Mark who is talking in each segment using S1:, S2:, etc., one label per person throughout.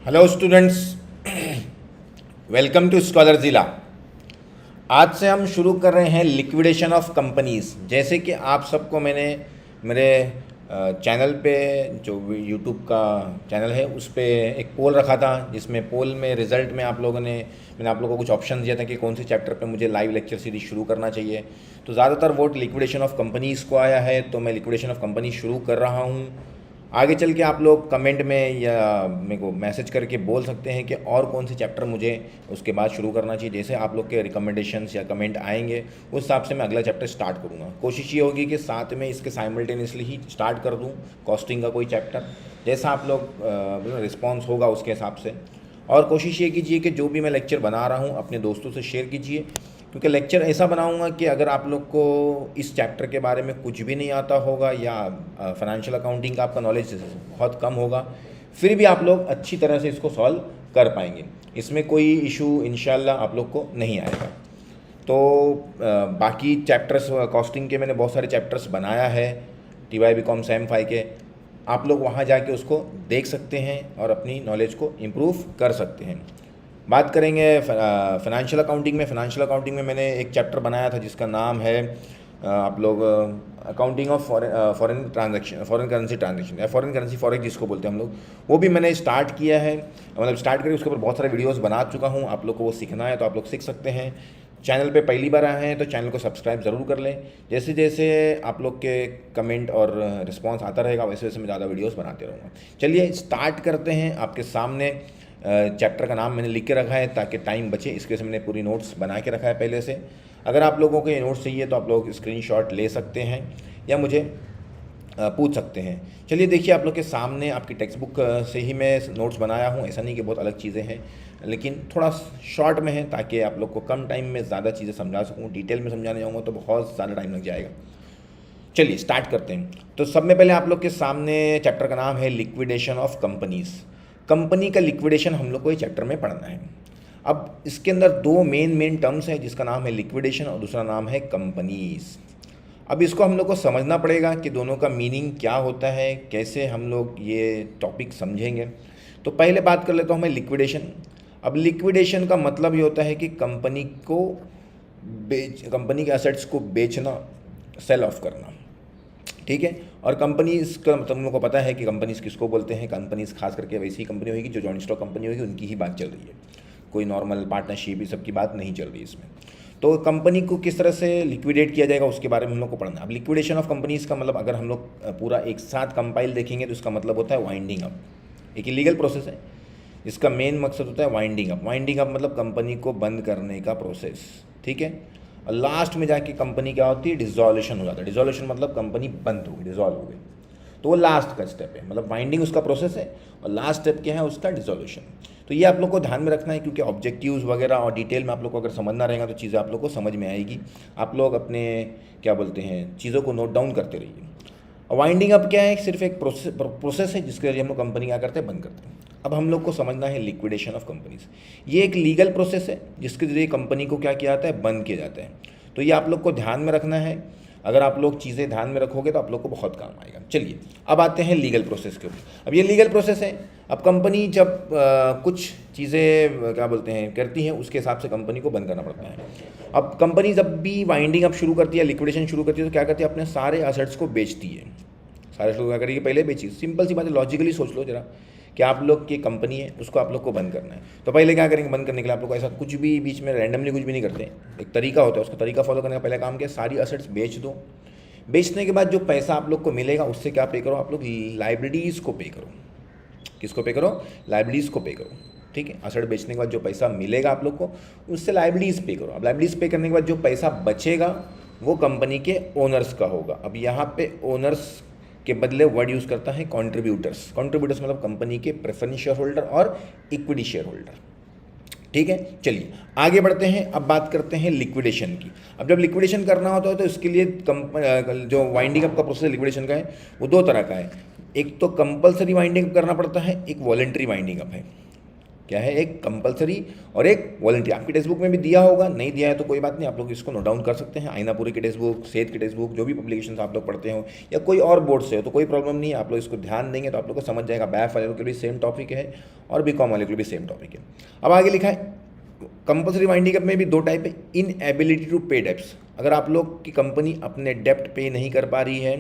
S1: Hello students, welcome to scholar जिला। आज से हम शुरू कर रहे हैं लिक्विडेशन ऑफ कंपनीज़। जैसे कि आप सबको मैंने मेरे चैनल पे, जो यूट्यूब का चैनल है, उस पे एक पोल रखा था, जिसमें पोल में रिज़ल्ट में मैंने आप लोगों को कुछ ऑप्शन दिया था कि कौन से चैप्टर पे मुझे लाइव लेक्चर सीरीज शुरू करना चाहिए। तो ज़्यादातर वोट लिक्विडेशन ऑफ कंपनीज़ को आया है, तो मैं लिक्विडेशन ऑफ कंपनी शुरू कर रहा हूँ। आगे चल के आप लोग कमेंट में या मेरे को मैसेज करके बोल सकते हैं कि और कौन से चैप्टर मुझे उसके बाद शुरू करना चाहिए। जैसे आप लोग के रिकमेंडेशंस या कमेंट आएंगे, उस हिसाब से मैं अगला चैप्टर स्टार्ट करूँगा। कोशिश ये होगी कि साथ में इसके साइमल्टेनियसली ही स्टार्ट कर दूँ कॉस्टिंग का कोई चैप्टर, जैसा आप लोग रिस्पॉन्स होगा उसके हिसाब से। और कोशिश ये कीजिए कि जो भी मैं लेक्चर बना रहा हूँ अपने दोस्तों से शेयर कीजिए, क्योंकि लेक्चर ऐसा बनाऊंगा कि अगर आप लोग को इस चैप्टर के बारे में कुछ भी नहीं आता होगा या फाइनेंशियल अकाउंटिंग का आपका नॉलेज बहुत कम होगा, फिर भी आप लोग अच्छी तरह से इसको सॉल्व कर पाएंगे। इसमें कोई इशू इंशाल्लाह आप लोग को नहीं आएगा। तो बाकी चैप्टर्स कॉस्टिंग के मैंने बहुत सारे चैप्टर्स बनाया है, TY BCom SEM 5 के। आप लोग वहाँ जाके उसको देख सकते हैं और अपनी नॉलेज को इम्प्रूव कर सकते हैं। बात करेंगे फाइनेंशियल अकाउंटिंग में मैंने एक चैप्टर बनाया था जिसका नाम है आप लोग accounting of foreign currency transaction या फॉरेन करेंसी फॉरेक्स जिसको बोलते हैं हम लोग। वो भी मैंने स्टार्ट किया है, मतलब स्टार्ट करके उसके ऊपर बहुत सारे वीडियोस बना चुका हूँ। आप लोग को वो सीखना है तो आप लोग सीख सकते हैं। चैनल पे पहली बार आए हैं तो चैनल को सब्सक्राइब ज़रूर कर लें। जैसे जैसे आप लोग के कमेंट और रिस्पॉन्स आता रहेगा वैसे वैसे मैं ज़्यादा वीडियोस बनाते रहूँगा। चलिए स्टार्ट करते हैं। आपके सामने चैप्टर का नाम मैंने लिख के रखा है ताकि टाइम बचे, इसके वजह से मैंने पूरी नोट्स बना के रखा है पहले से। अगर आप लोगों को ये नोट्स चाहिए तो आप लोग स्क्रीनशॉट ले सकते हैं या मुझे पूछ सकते हैं। चलिए देखिए, आप लोग के सामने आपकी टेक्स्ट बुक से ही मैं नोट्स बनाया हूँ। ऐसा नहीं कि बहुत अलग चीज़ें हैं, लेकिन थोड़ा शॉर्ट में है ताकि आप लोग को कम टाइम में ज़्यादा चीज़ें समझा सकूँ। डिटेल में समझाने जाऊँगा तो बहुत ज़्यादा टाइम लग जाएगा। चलिए स्टार्ट करते हैं। तो सब में पहले आप लोग के सामने चैप्टर का नाम है लिक्विडेशन ऑफ कंपनीज़। कंपनी का लिक्विडेशन हम लोग को ये चैप्टर में पढ़ना है। अब इसके अंदर दो मेन टर्म्स है, जिसका नाम है लिक्विडेशन और दूसरा नाम है कंपनीज़। अब इसको हम लोग को समझना पड़ेगा कि दोनों का मीनिंग क्या होता है, कैसे हम लोग ये टॉपिक समझेंगे। तो पहले बात कर लेता हूँ मैं लिक्विडेशन। अब लिक्विडेशन का मतलब ये होता है कि कंपनी के एसेट्स को बेचना, सेल ऑफ करना, ठीक है। और कंपनीज़ का तुम लोगों को पता है कि कंपनीज़ किसको बोलते हैं। कंपनीज़ खास करके वैसी कंपनी होगी जो जॉइंट स्टॉक कंपनी होगी, उनकी ही बात चल रही है। कोई नॉर्मल पार्टनरशिप ये सब की बात नहीं चल रही इसमें। तो कंपनी को किस तरह से लिक्विडेट किया जाएगा उसके बारे में हम लोग को पढ़ना है। अब लिक्विडेशन ऑफ कंपनीज़ का मतलब अगर हम लोग पूरा एक साथ कंपाइल देखेंगे तो इसका मतलब होता है वाइंडिंग अप। एक इलीगल प्रोसेस है, इसका मेन मकसद होता है वाइंडिंग अप। वाइंडिंग अप मतलब कंपनी को बंद करने का प्रोसेस, ठीक है। और लास्ट में जाके कंपनी क्या होती है, डिसॉल्यूशन हो जाता है। डिसॉल्यूशन मतलब कंपनी बंद हो गई, डिसॉल्व हो गई। तो वो लास्ट का स्टेप है, मतलब वाइंडिंग उसका प्रोसेस है और लास्ट स्टेप क्या है, उसका डिसॉल्यूशन। तो ये आप लोग को ध्यान में रखना है, क्योंकि ऑब्जेक्टिव्स वगैरह और डिटेल में आप लोग को अगर समझना रहेगा तो चीज़ें आप लोग को समझ में आएगी। आप लोग अपने क्या बोलते हैं चीज़ों को नोट डाउन करते रहिए। वाइंडिंग अप क्या है, सिर्फ एक प्रोसेस है जिसके जरिए हम लोग कंपनी क्या करते हैं, बंद करते हैं। अब हम लोग को समझना है लिक्विडेशन ऑफ कंपनीज। ये एक लीगल प्रोसेस है जिसके जरिए कंपनी को क्या किया जाता है, बंद किया जाता है। तो ये आप लोग को ध्यान में रखना है। अगर आप लोग चीज़ें ध्यान में रखोगे तो आप लोग को बहुत काम आएगा। चलिए अब आते हैं लीगल प्रोसेस के ऊपर। अब ये लीगल प्रोसेस है। अब कंपनी जब कुछ चीज़ें क्या बोलते हैं करती है, उसके हिसाब से कंपनी को बंद करना पड़ता है। अब कंपनी जब भी वाइंडिंग अप शुरू करती है, लिक्विडेशन शुरू करती है, तो क्या करती है, अपने सारे एसेट्स को बेचती है। सारे एसेट्स क्या करेगी, पहले बेची। सिंपल सी बात है, लॉजिकली सोच लो जरा कि आप लोग की कंपनी है, उसको आप लोग को बंद करना है। तो पहले क्या करेंगे, बंद करने के लिए आप लोग को ऐसा कुछ भी बीच में रैंडमली कुछ भी नहीं करते। एक तरीका होता है, उसका तरीका फॉलो करने का पहला काम क्या है, सारी एसेट्स बेच दो। बेचने के बाद जो पैसा आप लोग को मिलेगा उससे क्या पे करो, आप लोग लाइबिलिटीज़ को पे करो। किसको पे करो, लाइबिलिटीज़ को पे करो, ठीक है। एसेट बेचने के बाद जो पैसा मिलेगा आप लोग को, उससे लाइबिलिटीज़ पे करो। अब लाइबिलिटीज़ पे करने के बाद जो पैसा बचेगा वो कंपनी के ओनर्स का होगा। अब यहाँ पे ओनर्स के बदले वर्ड यूज़ करता है कॉन्ट्रीब्यूटर्स। कॉन्ट्रीब्यूटर्स मतलब कंपनी के प्रेफरेंस शेयर होल्डर और इक्विटी शेयर होल्डर, ठीक है। चलिए आगे बढ़ते हैं। अब बात करते हैं लिक्विडेशन की। अब जब लिक्विडेशन करना होता है तो इसके लिए जो वाइंडिंग अप का प्रोसेस लिक्विडेशन का है वो दो तरह का है। एक तो कंपलसरी वाइंडिंग अप करना पड़ता है, एक वॉलेंट्री वाइंडिंग अप है। क्या है, एक कंपलसरी और एक वॉलंटरी। आपकी टेक्स्ट बुक में भी दिया होगा, नहीं दिया है तो कोई बात नहीं, आप लोग इसको नोट डाउन कर सकते हैं। आईनापुरी की टेक्स्ट बुक, सेहत की टेक्स्ट बुक, जो भी पब्लिकेशन आप लोग पढ़ते हो या कोई और बोर्ड से हो तो कोई प्रॉब्लम नहीं है, आप लोग इसको ध्यान देंगे तो आप लोग को समझ जाएगा। बैफ वाले के लिए सेम टॉपिक है और बीकॉम वाले के लिए भी सेम टॉपिक है। अब आगे लिखा है कंपलसरी वाइंडिंग अप में भी दो टाइप है, इनएबिलिटी टू पे डेप्स। अगर आप लोग की कंपनी अपने डेप्ट पे नहीं कर पा रही है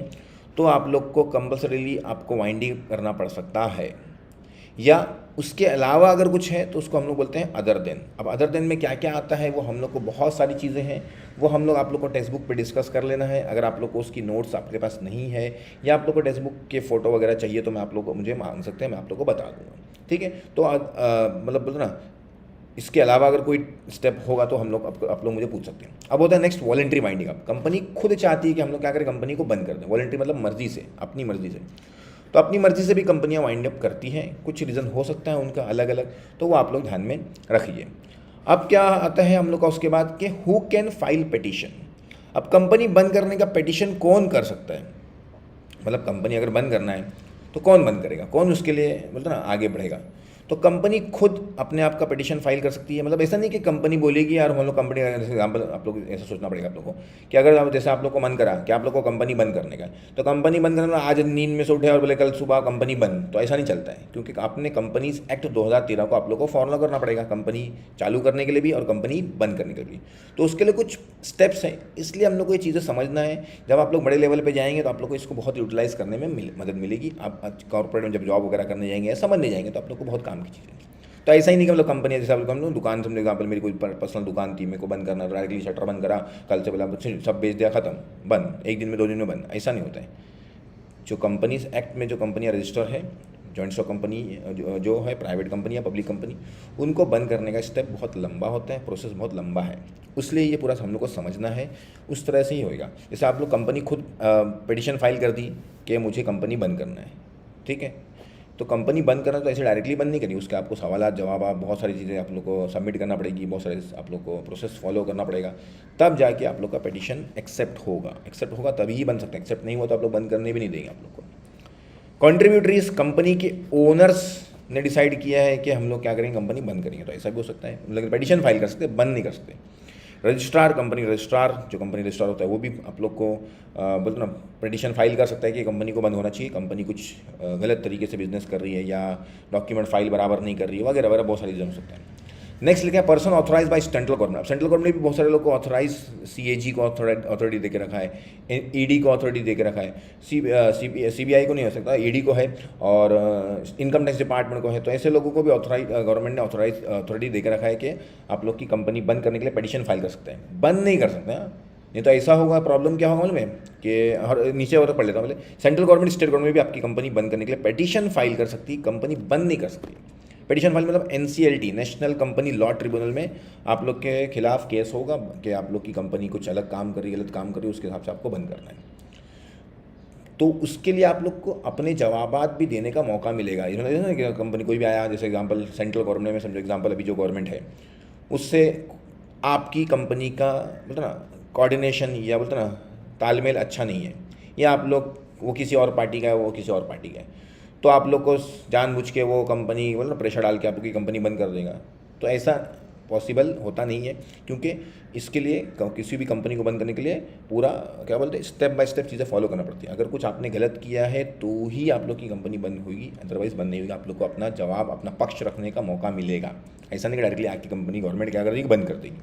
S1: तो आप लोग को कंपलसरीली आपको वाइंडिंग करना पड़ सकता है, या उसके अलावा अगर कुछ है तो उसको हम लोग बोलते हैं अदर देन। अब अदर देन में क्या क्या आता है वो हम लोग को बहुत सारी चीज़ें हैं, वो हम लोग आप लोग को टेक्स्ट बुक पे डिस्कस कर लेना है। अगर आप लोग को उसकी नोट्स आपके पास नहीं है या आप लोग को टेक्स्ट बुक के फ़ोटो वगैरह चाहिए तो मैं आप लोग को मुझे मांग सकते हैं, मैं आप लोग को बता दूँगा, ठीक है। तो मतलब बोलते ना, इसके अलावा अगर कोई स्टेप होगा तो हम लोग आप लोग मुझे पूछ सकते हैं। अब होता है next voluntary winding up. Company खुद चाहती है कि हम लोग क्या करें, कंपनी को बंद कर दें। वॉलंटरी मतलब मर्जी से, अपनी मर्जी से। तो अपनी मर्जी से भी कंपनियां वाइंड अप करती हैं, कुछ रीज़न हो सकता है उनका अलग अलग, तो वो आप लोग ध्यान में रखिए। अब क्या आता है हम लोग का उसके बाद कि हु कैन फाइल पिटीशन। अब कंपनी बंद करने का पिटीशन कौन कर सकता है, मतलब कंपनी अगर बंद करना है तो कौन बंद करेगा, कौन उसके लिए बोलते ना आगे बढ़ेगा। तो कंपनी खुद अपने आप का पिटीशन फाइल कर सकती है। मतलब ऐसा नहीं कि कंपनी बोलेगी यार हम लोग कंपनी, जैसे एग्जाम्पल आप लोग ऐसा सोचना पड़ेगा आप लोग को कि अगर जैसे आप लोग को मन करा कि आप लोग को कंपनी बंद करने का, तो कंपनी बंद करने में आज नींद में से उठे और बोले कल सुबह कंपनी बंद, तो ऐसा नहीं चलता है। क्योंकि आपने कंपनीज एक्ट 2013 को आप लोग को फॉलो करना पड़ेगा, कंपनी चालू करने के लिए भी और कंपनी बंद करने के लिए भी। तो उसके लिए कुछ स्टेप्स हैं, इसलिए हम लोग को ये चीज़ें समझना है। जब आप लोग बड़े लेवल पर जाएंगे तो आप लोग को इसको बहुत यूटिलाइज करने में मदद मिलेगी। आप कॉर्पोरेट में जब जॉब वगैरह करने जाएंगे या समझने जाएंगे तो आप लोग को बहुत काम की चीज़ें। तो ऐसा ही नहीं कि मतलब कंपनी जैसे हम लोग दुकान, समझो एग्जाम्पल मेरी कोई पर्सनल दुकान थी, मेरे को बंद करना, डायरेक्टली शटर बंद करा, कल से बोला सब बेच दिया, खत्म, बंद, एक दिन में 2 दिन में बंद, ऐसा नहीं होता है। जो कंपनीज एक्ट में जो कंपनियाँ रजिस्टर है, जॉइंट स्टॉक कंपनी जो है, प्राइवेट कंपनी या पब्लिक कंपनी, उनको बंद करने का स्टेप बहुत लंबा होता है, प्रोसेस बहुत लंबा है, इसलिए ये पूरा हम लोग को समझना है। उस तरह से ही होएगा। जैसे आप लोग कंपनी खुद पिटीशन फाइल कर दी कि मुझे कंपनी बंद करना है, ठीक है, तो कंपनी बंद करना तो ऐसे डायरेक्टली बंद नहीं करनी, उसके आपको सवाल जवाब बहुत सारी चीज़ें आप लोग को सबमिट करना पड़ेगी, बहुत सारे आप लोग को प्रोसेस फॉलो करना पड़ेगा, तब जाके आप लोग का पिटीशन एक्सेप्ट होगा तभी ही बन सकता है। एक्सेप्ट नहीं हुआ तो आप लोग बंद करने भी नहीं देंगे आप लोग को। कॉन्ट्रीब्यूटरीज, कंपनी के ओनर्स ने डिसाइड किया है कि हम लोग क्या करेंगे, कंपनी बंद करेंगे, तो ऐसा भी हो सकता है। लेकिन पिटीशन फाइल कर सकते, बंद नहीं कर सकते। रजिस्ट्रार, कंपनी रजिस्ट्रार, जो कंपनी रजिस्ट्रार होता है वो भी आप लोग को बोलते ना पिटीशन फाइल कर सकता है कि कंपनी को बंद होना चाहिए, कंपनी कुछ गलत तरीके से बिजनेस कर रही है या डॉक्यूमेंट फाइल बराबर नहीं कर रही है वगैरह वगैरह, बहुत सारी चीज़ें हो सकता है। नेक्स्ट लिखा है person authorise by central government. Central government भी बहुत सारे लोग को ऑथराइज, सीएजी को अथॉरिटी दे के रखा है, ईडी को अथॉरिटी दे के रखा है, सीबीआई को नहीं हो सकता, ईडी को है, और इनकम टैक्स डिपार्टमेंट को है। तो ऐसे लोगों को भी गवर्नमेंट ने ऑथराइज अथॉरिटी दे के रखा है कि आप लोग की कंपनी बंद करने के लिए पिटीशन फाइल कर सकते हैं, बंद नहीं कर सकते हैं। नहीं तो ऐसा होगा, प्रॉब्लम क्या होगा मालूम है कि हर नीचे और पढ़ लेता हूँ पहले, सेंट्रल गवर्नमेंट स्टेट गवर्नमेंट भी आपकी कंपनी बंद करने के लिए पिटीशन फाइल कर सकती है, कंपनी बंद नहीं कर सकती। पिटीशन फाइल मतलब NCLT, national company law tribunal में आप लोग के खिलाफ केस होगा कि आप लोग की कंपनी कुछ अलग काम कर रही है, गलत काम कर रही है, उसके हिसाब से आपको बंद करना है। तो उसके लिए आप लोग को अपने जवाबात भी देने का मौका मिलेगा। इसमें कि कंपनी कोई भी आया, जैसे एग्जांपल सेंट्रल गवर्नमेंट में समझो, एग्जांपल अभी जो गवर्नमेंट है उससे आपकी कंपनी का बोलते ना कोऑर्डिनेशन या बोलते ना तालमेल अच्छा नहीं है, या आप लोग वो किसी और पार्टी का है, वो किसी और पार्टी का है, तो आप लोग को जानबूझ के वो कंपनी बोल ना प्रेशर डाल के आपकी कंपनी बंद कर देगा। तो ऐसा पॉसिबल होता नहीं है, क्योंकि इसके लिए किसी भी कंपनी को बंद करने के लिए पूरा क्या बोलते हैं स्टेप बाय स्टेप चीज़ें फॉलो करना पड़ती है। अगर कुछ आपने गलत किया है तो ही आप लोग की कंपनी बंद होगी, अदरवाइज बंद नहीं होगी। आप लोग को अपना जवाब, अपना पक्ष रखने का मौका मिलेगा। ऐसा नहीं कि डायरेक्टली आपकी कंपनी गवर्नमेंट क्या कर देगी, बंद कर देगी,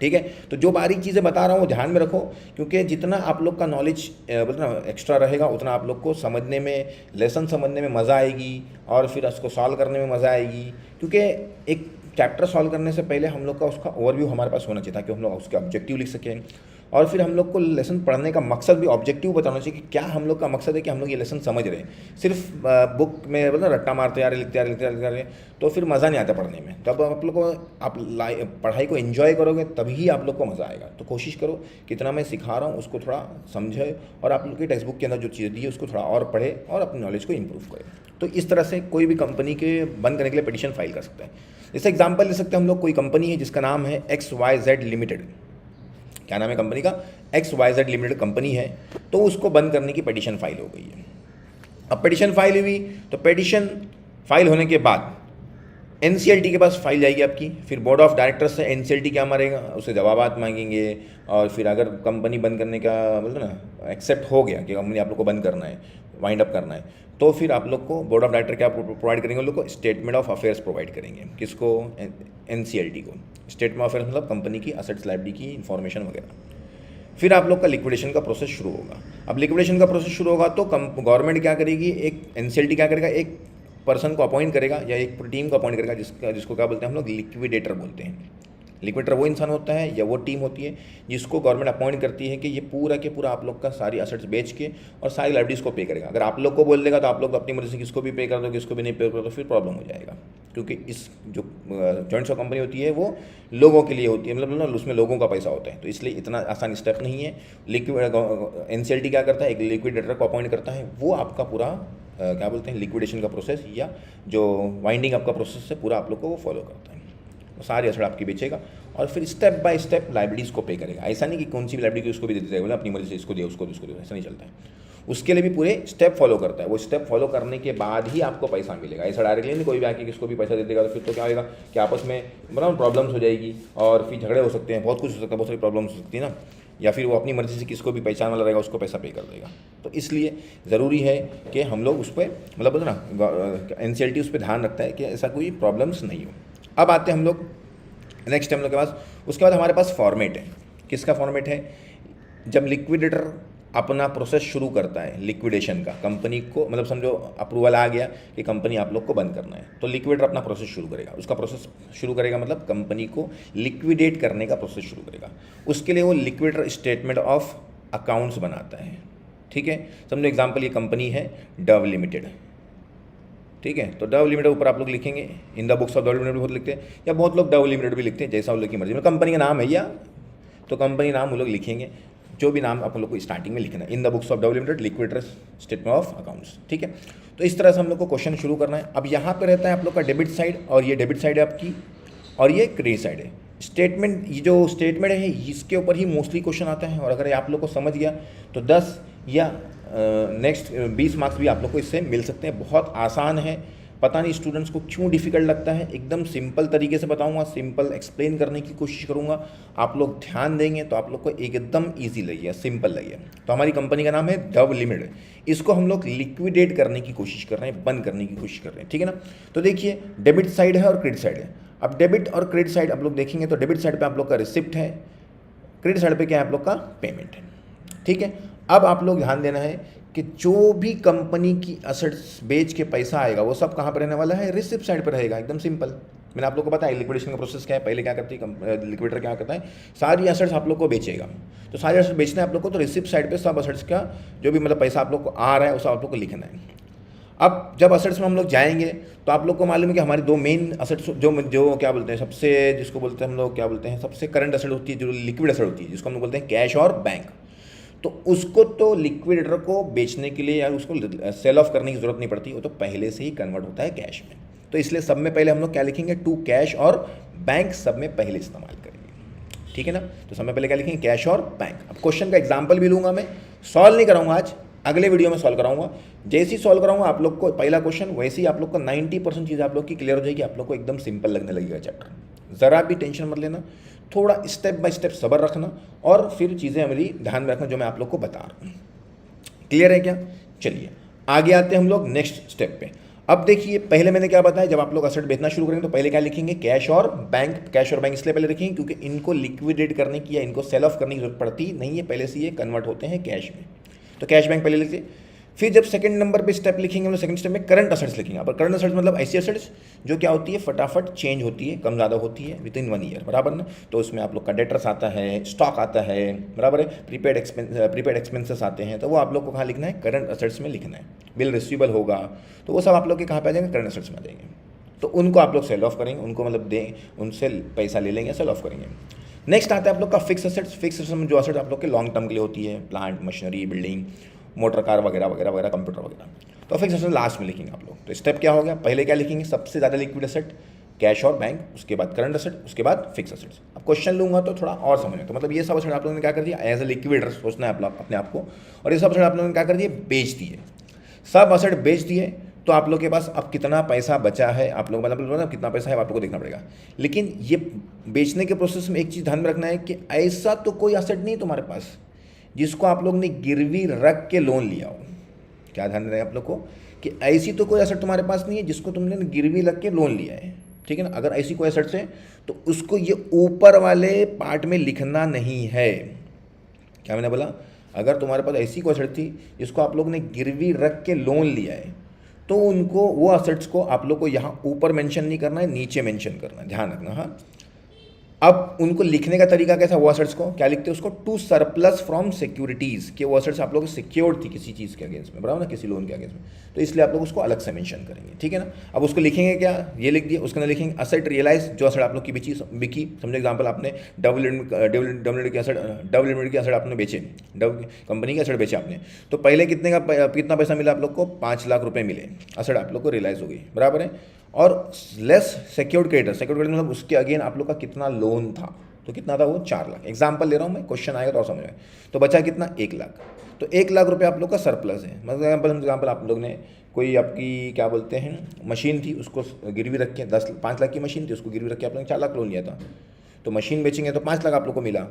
S1: ठीक है। तो जो बारीक चीज़ें बता रहा हूँ वो ध्यान में रखो, क्योंकि जितना आप लोग का नॉलेज बोलते ना एक्स्ट्रा रहेगा उतना आप लोग को समझने में, लेसन समझने में मज़ा आएगी और फिर उसको सॉल्व करने में मज़ा आएगी। क्योंकि एक चैप्टर सॉल्व करने से पहले हम लोग का उसका ओवरव्यू हमारे पास होना चाहिए ताकि हम लोग उसके ऑब्जेक्टिव लिख सकें, और फिर हम लोग को लेसन पढ़ने का मकसद भी ऑब्जेक्टिव बताना चाहिए कि क्या हम लोग का मकसद है कि हम लोग ये लेसन समझ रहे हैं। सिर्फ बुक में मतलब रट्टा मारते आ रहे, लिखते आ रहे तो फिर मज़ा नहीं आता पढ़ने में। तब आप लोग को आप पढ़ाई को एंजॉय करोगे तभी आप लोग को मज़ा आएगा। तो कोशिश करो कितना मैं सिखा रहा हूँ उसको थोड़ा समझे, और आप लोग की टेक्स्ट बुक के अंदर जो चीज़ें दी है उसको थोड़ा और पढ़े और अपनी नॉलेज को इम्प्रूव करें। तो इस तरह से कोई भी कंपनी के बंद करने के लिए पिटीशन फाइल कर सकता है। जैसे एग्जाम्पल ले सकते हैं हम लोग, कोई कंपनी है जिसका नाम है XYZ लिमिटेड। क्या नाम है कंपनी का? XYZ लिमिटेड कंपनी है, तो उसको बंद करने की पिटीशन फाइल हो गई है। अब पिटीशन फाइल हुई तो पिटीशन फाइल होने के बाद एनसीएलटी के पास फाइल जाएगी आपकी, फिर बोर्ड ऑफ डायरेक्टर्स से एनसीएलटी क्या मारेगा, उससे जवाबात मांगेंगे, और फिर अगर कंपनी बंद करने का मतलब ना एक्सेप्ट हो गया कि कंपनी आप लोग को बंद करना है, वाइंड अप करना है, तो फिर आप लोग को बोर्ड ऑफ डायरेक्टर क्या प्रोवाइड करेंगे, उन लोग को स्टेटमेंट ऑफ अफेयर्स प्रोवाइड करेंगे। किसको? एनसीएलटी को। स्टेटमेंट ऑफ अफेयर्स मतलब कंपनी की असेट्स लायबिलिटी की इन्फॉर्मेशन वगैरह। फिर आप लोग का लिक्विडेशन का प्रोसेस शुरू होगा। अब लिक्विडेशन का प्रोसेस शुरू होगा तो गवर्नमेंट क्या करेगी, एक एनसीएलटी क्या करेगा, एक पर्सन को अपॉइंट करेगा या एक टीम को अपॉइंट करेगा, जिसको क्या बोलते हैं हम लोग, लिक्विडेटर बोलते हैं। लिक्विडेटर वो इंसान होता है या वो टीम होती है जिसको गवर्नमेंट अपॉइंट करती है कि ये पूरा के पूरा आप लोग का सारी असेट्स बेच के और सारी लाइबिलिटीज़ को पे करेगा। अगर आप लोग को बोल देगा तो आप लोग अपनी मर्जी से किसको भी पे कर दो, किसको भी नहीं पे कर दो, फिर प्रॉब्लम हो जाएगा। क्योंकि इस जो जॉइंट स्टॉक कंपनी होती है वो लोगों के लिए होती है, मतलब ना उसमें लोगों का पैसा होता है, तो इसलिए इतना आसान स्टेप नहीं है। एनसीएलटी क्या करता है, एक लिक्विडेटर को अपॉइंट करता है, वो आपका पूरा क्या बोलते हैं लिक्विडेशन का प्रोसेस या जो वाइंडिंग अप का प्रोसेस है पूरा आप लोग को वो फॉलो करता है। वो सारी असर आपकी बेचेगा और फिर स्टेप बाय स्टेप लाइबिलिटीज़ को पे करेगा। ऐसा नहीं कि कौन सी भी लाइबिलिटी उसको भी दे देता है, बोला अपनी मर्जी से इसको दे उसको दे, ऐसा नहीं चलता है। उसके लिए भी पूरे स्टेप फॉलो करता है। वो स्टेप फॉलो करने के बाद ही आपको पैसा मिलेगा। ऐसा डायरेक्टली नहीं कोई भी आके किसको भी पैसा दे देगा, तो फिर तो क्या होगा कि आपस में मतलब प्रॉब्लम्स हो जाएगी और फिर झगड़े हो सकते हैं, बहुत कुछ हो सकता है, बहुत सारी प्रॉब्लम्स हो सकती है ना। या फिर वो अपनी मर्जी से किसको भी पहचान वाला रहेगा उसको पैसा पे कर देगा। तो इसलिए ज़रूरी है कि हम लोग उस पर मतलब बोलते ना एनसीएलटी उस पर ध्यान रखता है कि ऐसा कोई प्रॉब्लम्स नहीं हो। अब आते हैं हम लोग नेक्स्ट हम लोग के पास, उसके बाद हमारे पास फॉर्मेट है। किसका फॉर्मेट है? जब लिक्विडेटर अपना प्रोसेस शुरू करता है लिक्विडेशन का, कंपनी को मतलब समझो अप्रूवल आ गया कि कंपनी आप लोग को बंद करना है, तो लिक्विडेटर अपना प्रोसेस शुरू करेगा। उसका प्रोसेस शुरू करेगा मतलब कंपनी को लिक्विडेट करने का प्रोसेस शुरू करेगा। उसके लिए वो लिक्विडेटर स्टेटमेंट ऑफ अकाउंट्स बनाता है। ठीक है, समझो एग्जाम्पल ये कंपनी है डव लिमिटेड, ठीक है, तो डव लिमिटेड ऊपर आप लोग लिखेंगे in the books of Dove limited बहुत लिखते हैं, या बहुत लोग डव लिमिटेड भी लिखते हैं, जैसा उन लोग की मर्जी में। कंपनी का नाम है या तो कंपनी नाम वो लोग लिखेंगे, जो भी नाम आप लोग को स्टार्टिंग में लिखना है, in the books of Dove limited liquidator statement of accounts. ठीक है, तो इस तरह से हम लोग को क्वेश्चन शुरू करना है। अब यहाँ पे रहता है आप लोग का डेबिट साइड, और ये डेबिट साइड है आपकी, और ये क्रेडिट साइड है। स्टेटमेंट, ये जो स्टेटमेंट है इसके ऊपर ही मोस्टली क्वेश्चन आता है, और अगर ये आप लोग को समझ गया तो 10 या नेक्स्ट 20 मार्क्स भी आप लोग को इससे मिल सकते हैं। बहुत आसान है, पता नहीं स्टूडेंट्स को क्यों डिफ़िकल्ट लगता है। एकदम सिंपल तरीके से बताऊंगा, सिंपल एक्सप्लेन करने की कोशिश करूंगा। आप लोग ध्यान देंगे तो आप लोग को एकदम इजी लगेगा, सिंपल लगेगा। तो हमारी कंपनी का नाम है डव लिमिटेड, इसको हम लोग लिक्विडेट करने की कोशिश कर रहे हैं, बंद करने की कोशिश कर रहे हैं। ठीक है ना, तो देखिए डेबिट साइड है और क्रेडिट साइड है। अब डेबिट और क्रेडिट साइड आप लोग देखेंगे तो डेबिट साइड पर आप लोग का रिसिप्ट है, क्रेडिट साइड पर क्या है आप लोग का पेमेंट है। ठीक है, अब आप लोग ध्यान देना है कि जो भी कंपनी की असेट्स बेच के पैसा आएगा वो सब कहाँ पर रहने वाला है, रिसिप्ट साइड पर रहेगा। एकदम सिंपल, मैंने आप लोग को बताया लिक्विडेशन का प्रोसेस क्या है। पहले क्या करती है लिक्विडेटर, क्या करता है सारी असेट्स आप लोग को बेचेगा, तो सारी असेट्स बेचना है आप लोग को, तो रिसिप्ट साइड पे सब असेट्स का जो भी मतलब पैसा आप लोग को आ रहा है वो सब आप लोग को लिखना है। अब जब असेट्स में हम लोग जाएंगे तो आप लोग को मालूम है कि हमारी दो मेन असेट्स जो क्या बोलते हैं, सबसे जिसको बोलते हैं हम लोग क्या बोलते हैं, सबसे करंट असेट होती है, जो लिक्विड असेट होती है, जिसको हम लोग बोलते हैं कैश और बैंक। तो उसको तो लिक्विडेटर को बेचने के लिए या उसको सेल ऑफ करने की जरूरत नहीं पड़ती, वो तो पहले से ही कन्वर्ट होता है कैश में। तो इसलिए सब में पहले हम लोग क्या लिखेंगे, टू कैश और बैंक सब में पहले इस्तेमाल करेंगे। ठीक है ना, तो सब में पहले क्या लिखेंगे, कैश और बैंक। अब क्वेश्चन का एग्जाम्पल भी लूँगा मैं, सॉल्व नहीं कराऊंगा आज, अगले वीडियो में सॉल्व कराऊंगा। जैसे ही सॉल्व कराऊंगा आप लोग को पहला क्वेश्चन, वैसे ही आप लोग को 90% चीज़ आप लोग की क्लियर हो जाएगी, आप लोग को एकदम सिंपल लगने लगेगा चैप्टर। ज़रा भी टेंशन मत लेना, थोड़ा स्टेप बाय स्टेप सब्र रखना और फिर चीज़ें मेरी ध्यान में रखना जो मैं आप लोग को बता रहा हूँ। क्लियर है क्या? चलिए आगे आते हैं हम लोग नेक्स्ट स्टेप पे। अब देखिए पहले मैंने क्या बताया, जब आप लोग असेट बेचना शुरू करेंगे तो पहले क्या लिखेंगे, कैश और बैंक। कैश और बैंक इसलिए पहले लिखेंगे क्योंकि इनको लिक्विडेट करने की या इनको सेल ऑफ करने की जरूरत पड़ती नहीं है, पहले से ये कन्वर्ट होते हैं कैश में। तो कैश बैंक पहले लिखिए। फिर जब सेकंड नंबर पे स्टेप लिखेंगे हम लोग, सेकंड स्टेप में करंट असेट्स लिखेंगे। अब करंट असेट्स मतलब ऐसी असेट्स जो क्या होती है, फटाफट चेंज होती है, कम ज़्यादा होती है विद इन 1 ईयर, बराबर ना। तो उसमें आप लोग का डेटर्स आता है, स्टॉक आता है, बराबर है, प्रीपेड एक्सपेंसेस आते हैं, तो वो आप लोग को कहाँ लिखना है, करंट असेट्स में लिखना है। बिल रिसीवेबल होगा तो वो सब आप लोग के कहाँ पे आ जाएंगे, करंट असेट्स में आ जाएंगे। तो उनको आप लोग सेल ऑफ करेंगे, उनको मतलब दें, उनसे पैसा ले लेंगे, सेल ऑफ करेंगे। नेक्स्ट आता है आप लोग का फिक्स असेट्स। फिक्स असेट्स में जो असेट्स आप लोग के लॉन्ग टर्म के लिए होती है, plant machinery, building, motor car वगैरह वगैरह वगैरह, कंप्यूटर वगैरह, तो फिक्स असेट लास्ट में लिखेंगे आप लोग। तो स्टेप क्या हो गया, पहले क्या लिखेंगे, सबसे ज़्यादा लिक्विड असेट कैश और बैंक, उसके बाद करंट असेट, उसके बाद फिक्स असेट्स। अब क्वेश्चन लूँगा तो थोड़ा और समझें। तो मतलब ये सब असेट आप लोगों ने क्या कर दिया, एज ए लिक्विडेटर सोचना है आप लोग अपने आप को, और ये सब असेट आप लोगों ने क्या कर दिए, बेच दिए। सब असेट बेच दिए तो तो आप लोग के पास अब कितना पैसा बचा है, आप लोग मतलब कितना पैसा है आप लोग को देखना पड़ेगा। लेकिन ये बेचने के प्रोसेस में एक चीज़ ध्यान में रखना है कि ऐसा तो कोई एसेट नहीं तुम्हारे पास जिसको आप लोग ने गिरवी रख के लोन लिया हो। क्या ध्यान रहे आप लोग को कि ऐसी तो कोई एसेट तुम्हारे पास नहीं है जिसको तुमने गिरवी रख के लोन लिया है, ठीक है ना। अगर ऐसी कोई एसेट्स है तो उसको ये ऊपर वाले पार्ट में लिखना नहीं है। क्या मैंने बोला, अगर तुम्हारे पास ऐसी कोई एसेट थी जिसको आप लोग ने गिरवी रख के लोन लिया है तो उनको वो एसेट्स को आप लोग को यहाँ ऊपर मेंशन नहीं करना है, नीचे मेंशन करना है, ध्यान रखना। हाँ, अब उनको लिखने का तरीका कैसा, वो एसेट्स को क्या लिखते हैं, उसको टू सरप्लस फ्रॉम सिक्योरिटीज़, कि वो एसेट्स आप लोग सिक्योर्ड थी किसी चीज़ के अगेंस्ट में, बराबर ना, किसी लोन के अगेंस्ट में, तो इसलिए आप लोग उसको अलग से मेंशन करेंगे, ठीक है ना। अब उसको लिखेंगे क्या, ये लिख दिया, उसके अंदर लिखेंगे असेट रियलाइज, जो असेट आप लोग की बिकी, समझो एग्जाम्पल आपने डबल लिमिटेड के असेट आपने बेचे, कंपनी के असेट बेचे आपने, तो पहले कितना पैसा मिला आप लोग को, 5 लाख रुपये मिले, असेट आप लोग को रियलाइज हो गई, बराबर है। और लेस सिक्योर्ड क्रेडिटर मतलब उसके अगेन आप लोग का कितना लोन था, तो कितना था वो 4 लाख, एग्जाम्पल ले रहा हूँ मैं, क्वेश्चन आएगा तो और समझ में। तो बचा कितना, 1 लाख, तो 1 लाख रुपये आप लोग का सरप्लस है। मतलब एग्जाम्पल आप लोग ने कोई आपकी क्या बोलते हैं मशीन थी, उसको गिरवी रख के 5 लाख की मशीन थी, उसको गिरवी रख के आप लोग ने 4 लाख लोन लिया था, तो मशीन बेचेंगे तो 5 लाख आप लोग को मिला,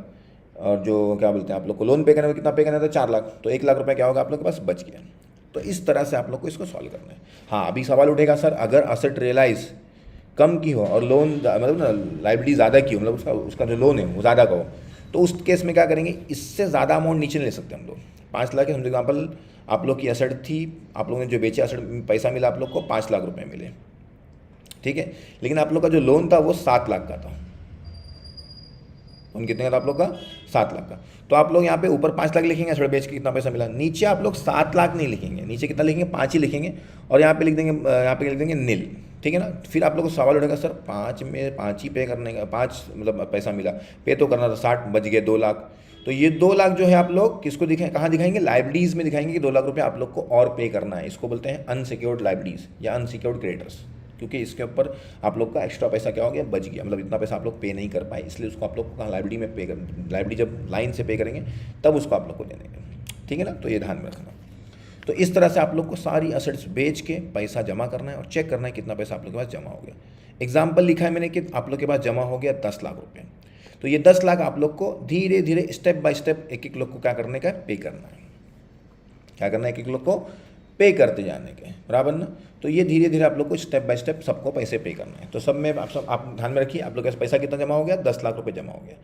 S1: और जो क्या बोलते हैं आप लोग को लोन पे करने में कितना पे करना था, 4 लाख, तो 1 लाख रुपये क्या होगा आप लोग के पास बच गया। तो इस तरह से आप लोग को इसको सॉल्व करना है। हाँ, अभी सवाल उठेगा सर अगर असेट रियलाइज कम की हो और लोन मतलब ना लाइबिलिटी ज़्यादा की हो, मतलब उसका जो लोन है वो ज़्यादा का हो, तो उस केस में क्या करेंगे, इससे ज़्यादा अमाउंट नीचे नहीं ले सकते हम लोग। 5 लाख है समझो एग्जाम्पल, आप लोग की असेट थी, आप लोगों ने जो बेचे असेट पैसा मिला आप लोग को 5 लाख रुपये मिले, ठीक है, लेकिन आप लोग का जो लोन था वो 7 लाख का था, उन कितने का था आप लोग का, 7 लाख का, तो आप लोग यहाँ पे ऊपर 5 लाख लिखेंगे असेट बेच के कितना पैसा मिला, नीचे आप लोग 7 लाख नहीं लिखेंगे, नीचे कितना लिखेंगे, 5 ही लिखेंगे, और यहाँ पे लिख देंगे नील, ठीक है ना। फिर आप लोगों को सवाल उठेगा सर 5 में 5 ही पे करने का, 5 मतलब पैसा मिला, पे तो करना था 60, बच गए 2 लाख, तो ये 2 लाख जो है आप लोग किसको दिखाएं, कहाँ दिखाएंगे, लाइबिलिटीज़ में दिखाएंगे कि 2 लाख रुपये आप लोग को और पे करना है। इसको बोलते हैं अनसिक्योर्ड लाइबिलिटीज़ या अनसिक्योर्ड क्रेडिटर्स, क्योंकि इसके ऊपर आप लोग का एक्स्ट्रा पैसा क्या हो गया, बच गया, मतलब इतना पैसा आप लोग पे नहीं कर पाए, इसलिए उसको आप लोग को कहाँ लाइबिलिटी में पे कर, लाइबिलिटी जब लाइन से पे करेंगे तब उसको आप लोग को देने हैं, ठीक है ना। तो ये ध्यान में रखना। तो इस तरह से आप लोग को सारी असेट्स बेच के पैसा जमा करना है और चेक करना है कितना पैसा आप लोग के पास जमा हो गया। एग्जाम्पल लिखा है मैंने कि आप लोग के पास जमा हो गया 10 लाख रुपये, तो ये 10 लाख आप लोग को धीरे धीरे स्टेप बाय स्टेप एक एक लोग को क्या करने का है, पे करना है। क्या करना है, एक एक लोग को पे करते जाने के, बराबर ना। तो ये धीरे धीरे आप लोग को स्टेप बाय स्टेप सबको पैसे पे करना है। तो सब में आप ध्यान में रखिए, आप लोग के पास पैसा कितना जमा हो गया, 10 लाख रुपये जमा हो गया।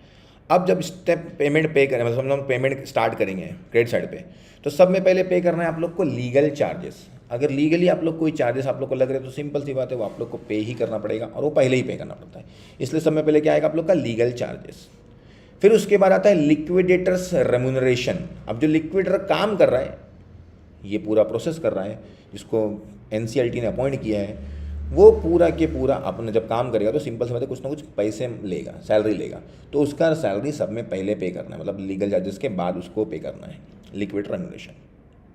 S1: अब जब स्टेप पेमेंट पे करें, मतलब हम लोग पेमेंट स्टार्ट करेंगे क्रेडिट साइड पे, तो सब में पहले पे करना है आप लोग को लीगल चार्जेस। अगर लीगली आप लोग कोई चार्जेस आप लोग को लग रहे हैं तो सिंपल सी बात है, वो आप लोग को पे ही करना पड़ेगा, और वो पहले ही पे करना पड़ता है, इसलिए सब में पहले क्या आएगा आप लोग का, लीगल चार्जेस। फिर उसके बाद आता है लिक्विडेटर्स रेम्यूनरेशन। अब जो लिक्विडेटर काम कर रहा है, ये पूरा प्रोसेस कर रहा है, जिसको NCLT ने अपॉइंट किया है, वो पूरा के पूरा अपने जब काम करेगा तो सिंपल से बात है कुछ ना कुछ पैसे लेगा, सैलरी लेगा, तो उसका सैलरी सब में पहले पे करना है, मतलब लीगल चार्जेस के बाद उसको पे करना है, लिक्विड रेम्यूनरेशन,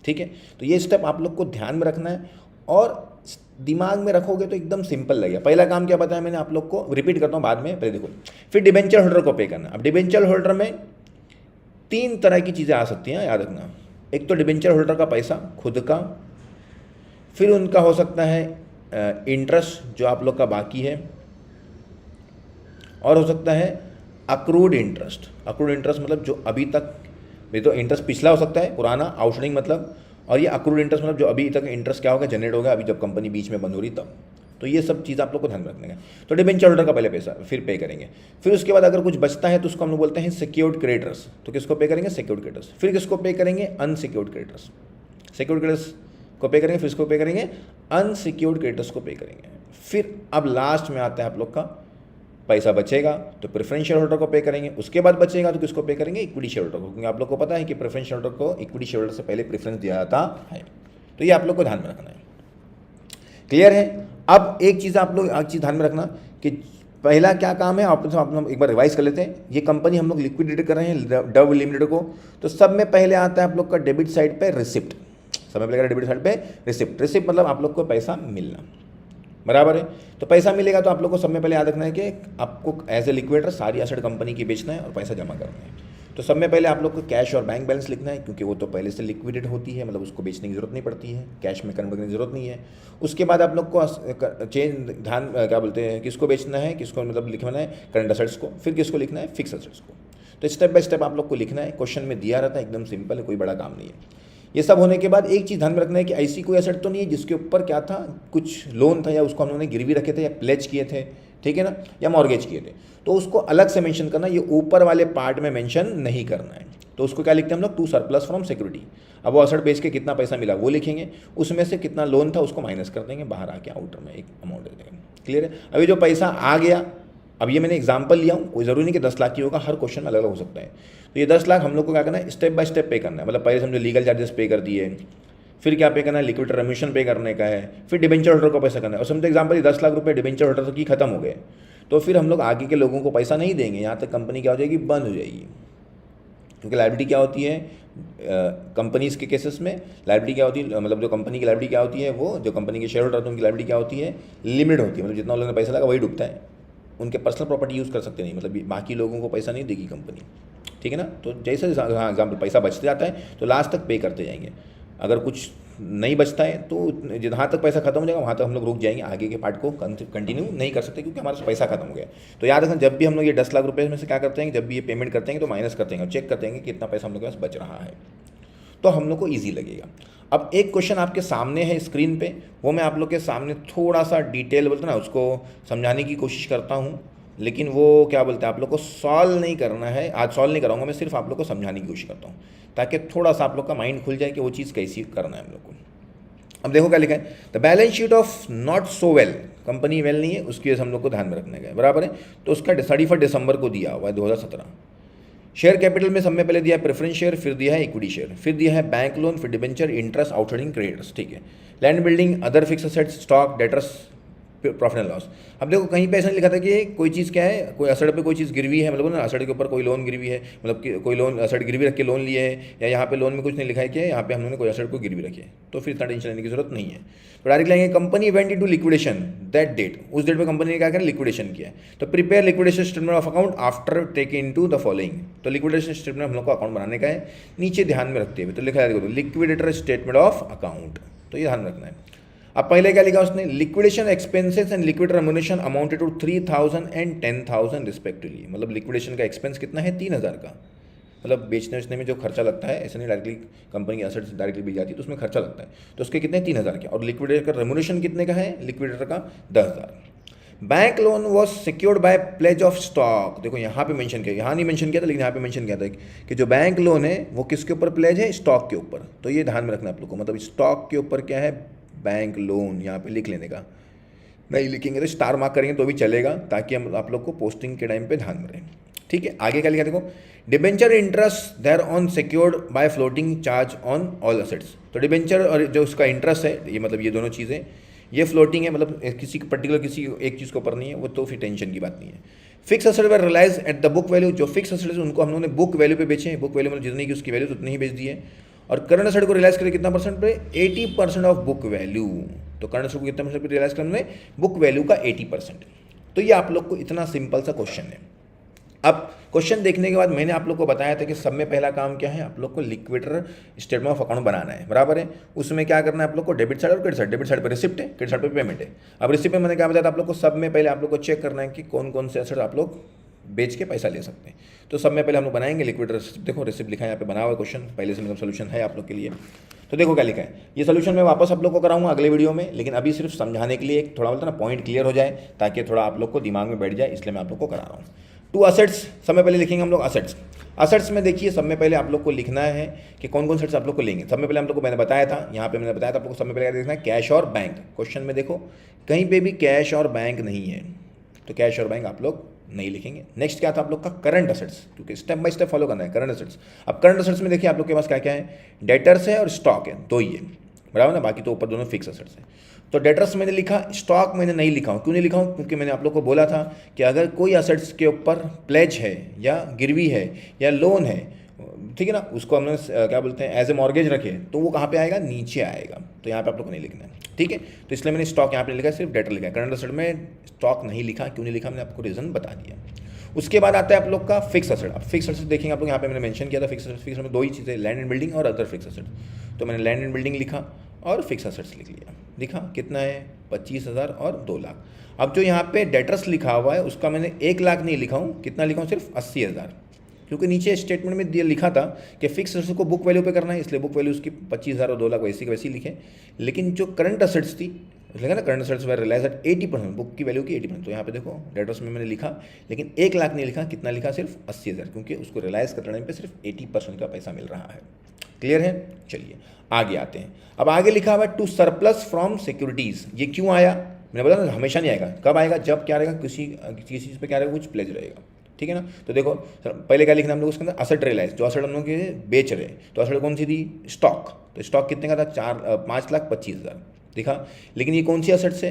S1: ठीक है। तो ये स्टेप आप लोग को ध्यान में रखना है, और दिमाग में रखोगे तो एकदम सिंपल लगेगा। पहला काम क्या बताया मैंने आप लोग को, रिपीट करता हूँ बाद में, पहले देखो। फिर डिबेंचर होल्डर को पे करना। अब डिबेंचर होल्डर में 3 तरह की चीज़ें आ सकती हैं, याद रखना। एक तो डिबेंचर होल्डर का पैसा खुद का, फिर उनका हो सकता है इंटरेस्ट जो आप लोग का बाकी है, और हो सकता है अक्रूड इंटरेस्ट। अक्रूड इंटरेस्ट मतलब जो अभी तक, ये तो इंटरेस्ट पिछला हो सकता है, पुराना आउटस्टैंडिंग मतलब, और ये अक्रूड इंटरेस्ट मतलब जो अभी तक इंटरेस्ट क्या होगा, जनरेट होगा अभी जब कंपनी बीच में बंद हो रही तब। तो ये सब चीज़ आप लोग को ध्यान रखने का। तो डिबेंचर होल्डर का पहले पैसा फिर पे करेंगे, फिर उसके बाद अगर कुछ बचता है तो उसको हम लोग बोलते हैं सिक्योर्ड क्रेडिटर्स। तो किसको पे करेंगे, सिक्योर्ड क्रेडिटर्स। फिर किसको पे करेंगे, अनसिक्योर्ड क्रेडिटर्स। सिक्योर्ड क्रेडिटर्स को पे करेंगे, फिर इसको पे करेंगे, अनसिक्योर्ड क्रेडिटर्स को पे करेंगे। फिर अब लास्ट में आता है आप लोग का पैसा बचेगा तो प्रेफरेंस शेयर होल्डर को पे करेंगे, उसके बाद बचेगा तो किसको पे करेंगे, इक्विटी शेयर होल्डर को, क्योंकि आप लोग को पता है कि प्रेफरेंस शेयर होल्डर को इक्विटी शेयर होल्डर से पहले प्रेफरेंस दिया जाता है। तो ये आप लोग को ध्यान में रखना है, क्लियर है। अब एक चीज़ आप लोग ध्यान में रखना कि पहला क्या काम है, आप लोग एक बार रिवाइज कर लेते हैं। ये कंपनी हम लोग लिक्विडेट कर रहे हैं डव लिमिटेड को, तो सब में पहले आता है आप लोग का डेबिट साइड पे रिसिप्ट। सब में पहले डेबिट साइड पे रिसिप्ट। रिसिप्ट मतलब आप लोग को पैसा मिलना, बराबर है। तो पैसा मिलेगा तो आप लोग को सब में पहले याद रखना है कि आपको एज ए लिक्विडेटर सारी एसेट कंपनी की बेचना है और पैसा जमा करना है। तो सब में पहले आप लोग को कैश और बैंक बैलेंस लिखना है, क्योंकि वो तो पहले से लिक्विडेट होती है, मतलब उसको बेचने की जरूरत नहीं पड़ती है, कैश में कन्वर्ट करने की जरूरत नहीं है। उसके बाद आप लोग को चेंज ध्यान क्या बोलते हैं, किसको बेचना है, किसको मतलब लिखना है करंट असेट्स को, फिर किसको लिखना है फिक्स असेट्स को। तो स्टेप बाय स्टेप आप लोग को लिखना है, क्वेश्चन में दिया रहता है, एकदम सिंपल है, कोई बड़ा काम नहीं है। ये सब होने के बाद एक चीज़ ध्यान में रखना है कि ऐसी कोई एसेट तो नहीं है जिसके ऊपर क्या था, कुछ लोन था या उसको हमने गिरवी रखे थे या प्लेज किए थे, ठीक है ना, या मॉर्गेज किए थे, तो उसको अलग से मेंशन करना, ये ऊपर वाले पार्ट में मेंशन नहीं करना है। तो उसको क्या लिखते हैं हम लोग, टू सरप्लस फ्रॉम सिक्योरिटी। अब वो एसेट बेच के कितना पैसा मिला वो लिखेंगे, उसमें से कितना लोन था उसको माइनस कर देंगे, बाहर आके आउटर में एक अमाउंट दे देंगे। क्लियर है। अभी जो पैसा आ गया, अब ये मैंने एग्जाम्पल लिया हूँ, कोई ज़रूरी नहीं कि 10 लाख की होगा, हर क्वेश्चन में अलग अलग हो सकता है। तो ये 10 लाख हम लोग को क्या करना है, स्टेप बाय स्टेप पे करना है। मतलब पहले समझो लीगल चार्जेस पे कर दिए, फिर क्या पे करना है, लिक्विड रेम्यूशन पे करने का है, फिर डिबेंचर होल्डर को पैसा करना है। और समझो एग्जाम्पल ये 10 लाख रुपये डिबेंचर होल्डर की खत्म हो गए, तो फिर हम लोग आगे के लोगों को पैसा नहीं देंगे, यहाँ तक कंपनी क्या हो जाएगी, बंद हो जाएगी। क्योंकि लायबिलिटी क्या होती है कंपनीज के केसेस में, लायबिलिटी क्या होती है, मतलब जो कंपनी की लायबिलिटी क्या होती है, वो जो कंपनी के शेयर होल्डर होते हैं उनकी लायबिलिटी क्या होती है, लिमिट होती है। मतलब जितना उन्होंने पैसा लगा वही डूबता है, उनके पर्सनल प्रॉपर्टी यूज़ कर सकते नहीं, मतलब बाकी लोगों को पैसा नहीं देगी कंपनी, ठीक है ना। तो जैसे हाँ एग्जाम्पल पैसा बचते जाता है तो लास्ट तक पे करते जाएंगे। अगर कुछ नहीं बचता है तो जहाँ तक पैसा खत्म हो जाएगा वहाँ तक हम लोग रुक जाएंगे, आगे के पार्ट को कंटिन्यू नहीं कर सकते क्योंकि हमारे पास पैसा खत्म हो गया। तो याद रखना, जब भी हम लोग ये 10 लाख रुपये में से क्या करते हैं, जब भी ये पेमेंट करते हैं तो माइनस करते हैं और चेक करते हैं कि कितना पैसा हम लोग के पास बच रहा है, तो हम लोग को ईजी लगेगा। अब एक क्वेश्चन आपके सामने है स्क्रीन पे, वो मैं आप लोग के सामने थोड़ा सा डिटेल बोलते ना उसको समझाने की कोशिश करता हूँ, लेकिन वो क्या बोलते हैं आप लोग को सॉल्व नहीं करना है, आज सॉल्व नहीं कराऊंगा मैं, सिर्फ आप लोग को समझाने की कोशिश करता हूँ ताकि थोड़ा सा आप लोग का माइंड खुल जाए कि वो चीज़ कैसी करना है हम लोग को। अब देखो क्या लिखा है, the balance sheet of not so well, company well नहीं है उसकी वजह से हम लोग को ध्यान में रखने का बराबर है। तो उसका 31 दिसंबर को दिया हुआ है 2017। शेयर कैपिटल में सब में पहले दिया है प्रेफरेंस शेयर, फिर दिया है इक्विटी शेयर, फिर दिया है बैंक लोन, फिर डिबेंचर, इंटरेस्ट, आउटस्टैंडिंग क्रेडिटर्स, ठीक है, land building, other fix assets, stock, debtors, profit and loss. अब देखो कहीं पे ऐसा नहीं लिखा था कि कोई चीज़ क्या है, कोई असड़ पे कोई चीज़ गिरवी है, मतलब ना असड़ के ऊपर कोई लोन गिरवी है, मतलब कि कोई लोन असड़ गिरवी रख के लोन लिए है, या यहाँ पे लोन में कुछ नहीं लिखा है कि यहाँ पे हम लोगों ने कोई असड़ को गिरवी रखी है, तो फिर इतना टेंशन लेने की जरूरत नहीं है। तो डायरेक्ट लेंगे company went into liquidation that date, उस डेट पे कंपनी ने क्या किया, लिक्विडेशन किया। तो prepare liquidation statement of account after take into the following. तो लिक्विडेशन स्टेटमेंट हम लोग को अकाउंट बनाने का है, नीचे ध्यान में रखते हुए तो लिखा है लिक्विडेटर स्टेटमेंट ऑफ अकाउंट, तो ये ध्यान रखना है। अब पहले क्या लिखा उसने, liquidation expenses and liquid remuneration amounted to 3000 and 10,000 respectively. मतलब लिक्विडेशन का एक्सपेंस कितना है, 3000 का, मतलब बेचने बेचने में जो खर्चा लगता है, ऐसे नहीं डायरेक्टली कंपनी की एसेट्स डायरेक्टली बेच जाती है तो उसमें खर्चा लगता है, तो उसके कितने 3000 के। और लिक्विडेटर का रेम्युनरेशन कितने का है, लिक्विडेटर का 10,000। Bank loan was secured by pledge of stock, देखो यहाँ पे मेंशन किया, यहाँ नहीं मेंशन किया था लेकिन यहाँ पे मेंशन किया था कि जो बैंक लोन है वो किसके ऊपर प्लेज है, स्टॉक के ऊपर। तो ये ध्यान में रखना आप लोग को, मतलब स्टॉक के ऊपर क्या है, बैंक लोन, यहाँ पे लिख लेने का। नहीं लिखेंगे तो स्टार मार्क करेंगे तो भी चलेगा, ताकि हम आप लोग को पोस्टिंग के टाइम पे ध्यान में रहे, ठीक है। आगे क्या लिखा देखो, debenture interest thereon secured by floating charge on all assets. तो डिबेंचर और जो उसका इंटरेस्ट है, ये मतलब ये दोनों चीज़ें, ये फ्लोटिंग है, मतलब किसी पर्टिकुलर किसी एक चीज़ के ऊपर नहीं है, वो तो फिर टेंशन की बात नहीं है। Fix asset were relies at the book value, जो फिक्स असेट है उनको हम लोगों ने बुक वैल्यू पे बेचे हैं, बुक वैल्यू मतलब जितनी की उसकी वैल्यू उतनी ही बेच दी है। और करंट असेट को रियलाइज करें कितना परसेंट पे, 80% ऑफ बुक वैल्यू। तो करंट असेट को कितना परसेंट पे रियलाइज करने में, बुक वैल्यू का 80%। तो ये आप लोग को इतना सिंपल सा क्वेश्चन है। अब क्वेश्चन देखने के बाद मैंने आप लोग को बताया था कि सब में पहला काम क्या है, आप लोग को लिक्विडेटर स्टेटमेंट ऑफ अकाउंट बनाना है, बराबर है। उसमें क्या करना है आप लोग को, डेबिट साइड और क्रेडिट साइड। डेबिट साइड पर रिसिप्ट है, क्रेडिट साइड पर पेमेंट है। अब रिसिप्ट में मैंने क्या बताया था आप लोग को, सब में पहले आप लोग को चेक करना है कि कौन कौन से एसेट आप लोग बेच के पैसा ले सकते हैं। तो सब में पहले हम लोग बनाएंगे लिक्विडेटर रिसिप्ट। देखो रिसिप्ट लिखा है यहाँ पे, बना हुआ क्वेश्चन पहले से, मतलब सोल्यूशन है आप लोग के लिए। तो देखो क्या लिखा है, ये सोल्यूशन मैं वापस आप लोग को कराऊंगा अगले वीडियो में, लेकिन अभी सिर्फ समझाने के लिए एक थोड़ा बोलता ना पॉइंट क्लियर हो जाए, ताकि थोड़ा आप लोग को दिमाग में बैठ जाए, इसलिए मैं आप लोग को करा रहा हूँ। टू असेट्स, सब में पहले लिखेंगे हम लोग असेट्स। असेट्स में देखिए सब में पहले आप लोग को लिखना है कि कौन कौन सेट्स आप लोग को लेंगे। सब में पहले हम लोग को मैंने बताया था, यहाँ पे मैंने बताया था आप लोग को, सब में पहले देखना है कैश और बैंक। क्वेश्चन में देखो कहीं पे भी कैश और बैंक नहीं है, तो कैश और बैंक आप लोग नहीं लिखेंगे। नेक्स्ट क्या था आप लोग का, करंट असेट्स, क्योंकि स्टेप बाय स्टेप फॉलो करना है करंट असेट्स। अब करंट असेट्स में देखिए आप लोग के पास क्या क्या है, डेटर्स है और स्टॉक है, दो ही है, बराबर ना, बाकी तो ऊपर दोनों फिक्स असेट्स है। तो डेटर्स मैंने लिखा, स्टॉक मैंने नहीं लिखा हूँ। क्यों नहीं लिखा हूँ, क्योंकि मैंने आप लोग को बोला था कि अगर कोई असेट्स के ऊपर प्लेज है या गिरवी है या लोन है, ठीक है ना, उसको हमने क्या बोलते हैं एज ए मॉर्गेज रखे, तो वो कहाँ पे आएगा, नीचे आएगा। तो यहाँ पे आप लोग को नहीं लिखना है, ठीक है। तो इसलिए मैंने स्टॉक यहाँ पे लिखा है, सिर्फ डेटर लिखा है। करंट असेट में स्टॉक नहीं लिखा, क्यों नहीं लिखा मैंने आपको रीज़न बता दिया। उसके बाद आता है आप लोग का फिक्स असेट। अब फिक्स असेट देखेंगे आप लोग, यहाँ पे मैंने मेंशन किया था फिक्स में दो ही चीज़ें, लैंड एंड बिल्डिंग और अदर फिक्स असेट। तो मैंने लैंड एंड बिल्डिंग लिखा और फिक्स असेट्स लिख लिया, दिखा कितना है 25,000 और 2 लाख। अब जो यहाँ पे डेटर्स लिखा हुआ है उसका मैंने 1 लाख नहीं लिखा हूँ, कितना लिखा हूँ, सिर्फ 80,000, क्योंकि नीचे स्टेटमेंट में दिया लिखा था कि फिक्स असेट्स को बुक वैल्यू पे करना है, इसलिए बुक वैल्यू उसकी 25,000 और 2 लाख वैसी की वैसी लिखे। लेकिन जो करंट असेट्स थी लिखा ना, करंट असेट्स वर रिलाइज एट 80%, बुक की वैल्यू की 80%। तो यहाँ पे देखो डेटर्स में मैंने लिखा, लेकिन 1 लाख नहीं लिखा, कितना लिखा, सिर्फ 80,000, क्योंकि उसको रिलाइज करने टाइम पे सिर्फ 80% का पैसा मिल रहा है। क्लियर है? चलिए आगे आते हैं। अब आगे लिखा हुआ है टू सरप्लस फ्रॉम सिक्योरिटीज़। ये क्यों आया? मैंने बोला ना हमेशा नहीं आएगा, कब आएगा, जब क्या रहेगा, किसी चीज़ पे क्या रहेगा, कुछ प्लेज रहेगा, ठीक है ना। तो देखो पहले क्या लिखना हम लोग उसके अंदर, असेट रियलाइज, जो असेट हम लोग के बेच रहे, तो असेट कौन सी थी, स्टॉक। तो स्टॉक कितने का था, 5,25,000 दिखा। लेकिन ये कौन सी असेट से,